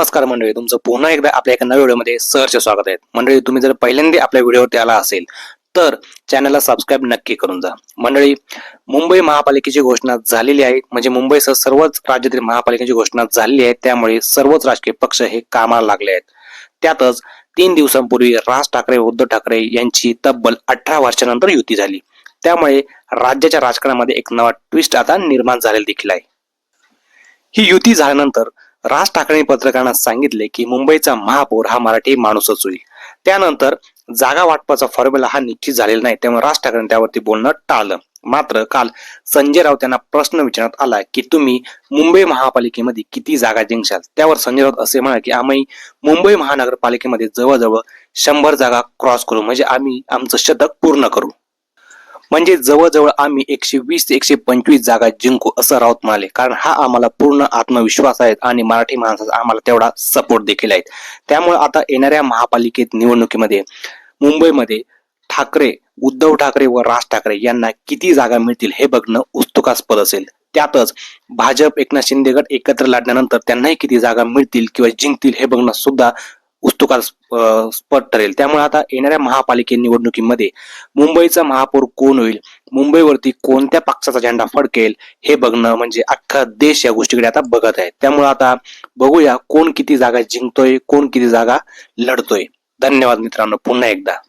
नमस्कार मंडळी, तुमचं पुन्हा एकदा आपल्या एका नव्या व्हिडिओमध्ये सहर्ष स्वागत आहे. मंडळी, तुम्ही जर पहिल्यांदा आपल्या व्हिडिओवरती आला असेल तर चॅनलला सबस्क्राईब नक्की करून जा. मंडळी, मुंबई महापालिकेची घोषणा झालेली आहे. म्हणजे मुंबईसह सर्वच राज्यातील महापालिकेची घोषणा झालेली आहे. त्यामुळे सर्वच राजकीय पक्ष हे कामाला लागले आहेत. त्यातच 3 दिवसांपूर्वी राज ठाकरे उद्धव ठाकरे यांची तब्बल 18 वर्षानंतर युती झाली. त्यामुळे राज्याच्या राजकारणामध्ये एक नवा ट्विस्ट आता निर्माण झालेला देखील आहे. ही युती झाल्यानंतर राज ठाकरेंनी पत्रकारांना सांगितले की मुंबईचा महापौर हा मराठी माणूसच होईल. त्यानंतर जागा वाटपाचा फॉर्म्युला हा निश्चित झालेला नाही, त्यामुळे राज ठाकरेंनी त्यावरती बोलणं टाळलं. मात्र काल संजय राऊत यांना प्रश्न विचारण्यात आला की तुम्ही मुंबई महापालिकेमध्ये किती जागा जिंकशाल. त्यावर संजय राऊत असे म्हणाले की आम्ही मुंबई महानगरपालिकेमध्ये जवळजवळ 100 जागा क्रॉस करू, म्हणजे आम्ही आमचं शतक पूर्ण करू. म्हणजे जवळजवळ आम्ही 120 ते 125 जागा जिंकू, असं राऊत म्हणाले. कारण हा आम्हाला पूर्ण आत्मविश्वास आहे आणि मराठी माणसाचा आम्हाला तेवढा सपोर्ट देखील आहे. त्यामुळे आता येणाऱ्या महापालिकेत निवडणुकीमध्ये मुंबईमध्ये उद्धव ठाकरे व राज ठाकरे यांना किती जागा मिळतील हे बघणं उत्सुकास्पद असेल. त्यातच भाजप एकनाथ शिंदे गट एकत्र लढल्यानंतर त्यांनाही किती जागा मिळतील किंवा जिंकतील हे बघणं सुद्धा उत्सुकास्पद ठरेल. त्यामुळे आता येणाऱ्या महापालिके निवडणुकीमध्ये मुंबईचा महापौर कोण होईल, मुंबईवरती कोणत्या पक्षाचा झेंडा फडकेल हे बघणं म्हणजे अख्खा देश या गोष्टीकडे आता बघत आहे. त्यामुळे आता बघूया कोण किती जागा जिंकतोय, कोण किती जागा लढतोय. धन्यवाद मित्रांनो, पुन्हा एकदा.